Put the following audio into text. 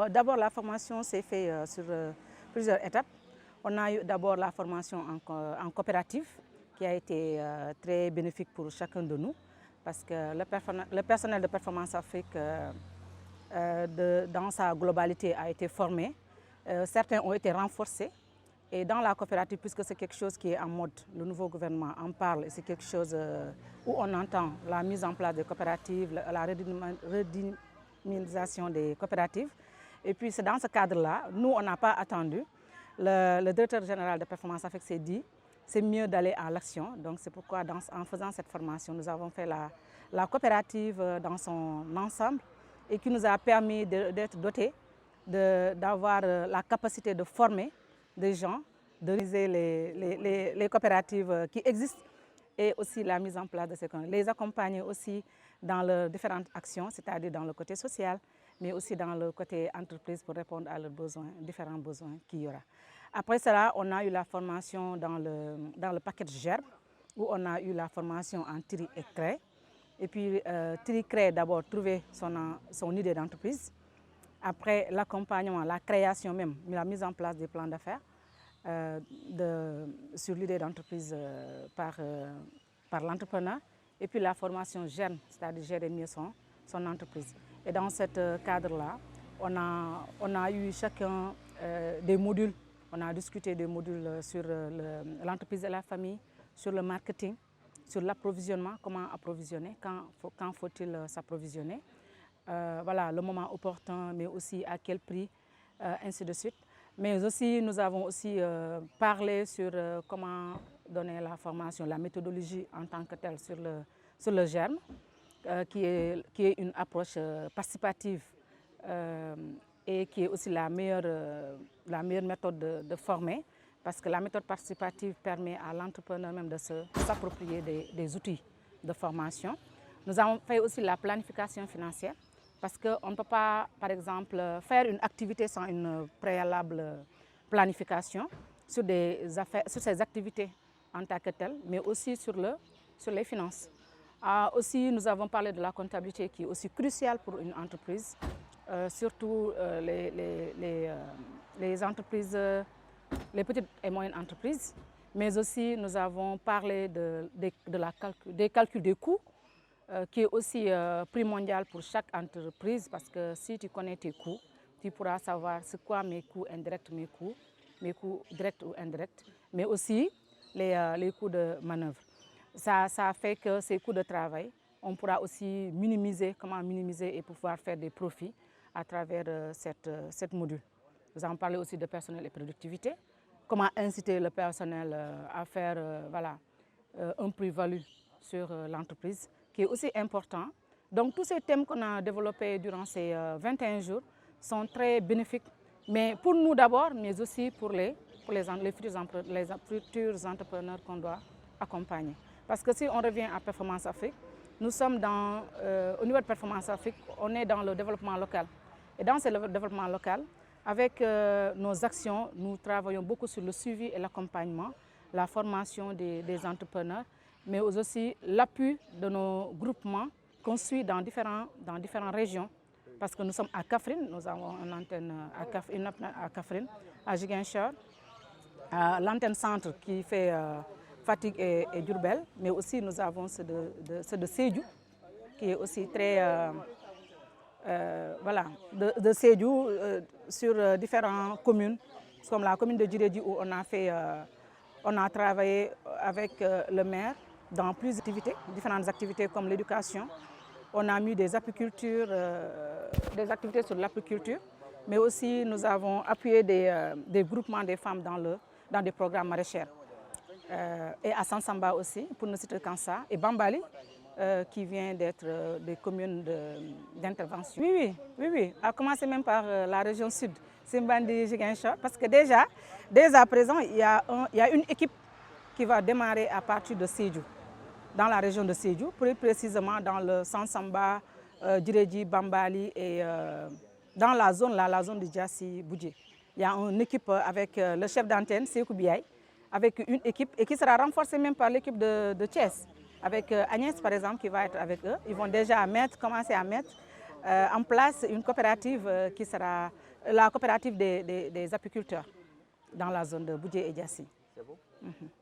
D'abord, la formation s'est faite sur plusieurs étapes. On a eu d'abord la formation en coopérative qui a été très bénéfique pour chacun de nous parce que le personnel de Performance Afrique dans sa globalité a été formé. Certains ont été renforcés et dans la coopérative, puisque c'est quelque chose qui est en mode, le nouveau gouvernement en parle et c'est quelque chose où on entend la mise en place des coopératives, la redynamisation des coopératives. Et puis c'est dans ce cadre-là, nous on n'a pas attendu. Le directeur général de Performance Afrique s'est dit c'est mieux d'aller à l'action. Donc c'est pourquoi en faisant cette formation, nous avons fait la coopérative dans son ensemble et qui nous a permis d'être dotés, d'avoir la capacité de former des gens, de réaliser les coopératives qui existent et aussi la mise en place de ces coopératives. Les accompagner aussi dans leurs différentes actions, c'est-à-dire dans le côté social, mais aussi dans le côté entreprise pour répondre à leurs besoins, différents besoins qu'il y aura. Après cela, on a eu la formation dans le paquet GERB, où on a eu la formation en tri et crée. Et puis, tri crée d'abord trouver son idée d'entreprise. Après l'accompagnement, la création même, la mise en place des plans d'affaires sur l'idée d'entreprise par l'entrepreneur. Et puis la formation GERM, c'est-à-dire gérer mieux son entreprise. Et dans ce cadre-là, on a eu chacun des modules. On a discuté des modules sur l'entreprise et la famille, sur le marketing, sur l'approvisionnement, comment approvisionner, quand faut-il s'approvisionner. Voilà, le moment opportun, mais aussi à quel prix, ainsi de suite. Mais aussi, nous avons aussi parlé sur comment donner la formation, la méthodologie en tant que telle sur le GERM, qui est une approche participative et qui est aussi la meilleure méthode de former, parce que la méthode participative permet à l'entrepreneur même de s'approprier des outils de formation. Nous avons fait aussi la planification financière, parce qu'on ne peut pas, par exemple, faire une activité sans une préalable planification sur ces activités en tant que telles, mais aussi sur les finances. Aussi, nous avons parlé de la comptabilité qui est aussi cruciale pour une entreprise, surtout les entreprises, les petites et moyennes entreprises, mais aussi nous avons parlé des calculs des coûts, qui est aussi primordial pour chaque entreprise, parce que si tu connais tes coûts, tu pourras savoir c'est quoi mes coûts indirects, mes coûts directs ou indirects, mais aussi les coûts de manœuvre. Ça fait que ces coûts de travail, on pourra aussi comment minimiser et pouvoir faire des profits à travers cette module. Nous avons parlé aussi de personnel et productivité, comment inciter le personnel à faire un plus-value sur l'entreprise, qui est aussi important. Donc tous ces thèmes qu'on a développés durant ces 21 jours sont très bénéfiques, mais pour nous d'abord, mais aussi pour les futurs entrepreneurs qu'on doit accompagner. Parce que si on revient à Performance Afrique, nous sommes au niveau de Performance Afrique, on est dans le développement local. Et dans ce développement local, avec nos actions, nous travaillons beaucoup sur le suivi et l'accompagnement, la formation des entrepreneurs, mais aussi l'appui de nos groupements construits dans différentes régions. Parce que nous sommes à Kaffrine, nous avons une antenne à Kaffrine, à Ziguinchor, à l'antenne centre qui fait Fatick et Diourbel, mais aussi nous avons ceux de Sédhiou, qui est aussi très, de Sédhiou sur différentes communes, comme la commune de Djirédi où on a travaillé avec le maire dans plusieurs activités, différentes activités comme l'éducation. On a mis des apicultures, des activités sur l'apiculture, mais aussi nous avons appuyé des groupements des femmes dans des programmes maraîchers. Et à Sansamba aussi, pour ne citer qu'en ça, et Bambali, qui vient d'être des communes d'intervention. Oui, à commencer même par la région sud, Simbandi, Ziguinchor, parce que déjà, dès à présent, il y a une équipe qui va démarrer à partir de Sédhiou, dans la région de Sédhiou, plus précisément dans le Sansamba, Djirédi, Bambali et dans la zone de Djassi-Boudjé. Il y a une équipe avec le chef d'antenne, Sékou Biaye, avec une équipe et qui sera renforcée même par l'équipe de Thiès, avec Agnès par exemple qui va être avec eux. Ils vont déjà commencer à mettre en place une coopérative qui sera La coopérative des apiculteurs dans la zone de Boudjé et Diassi. C'est bon.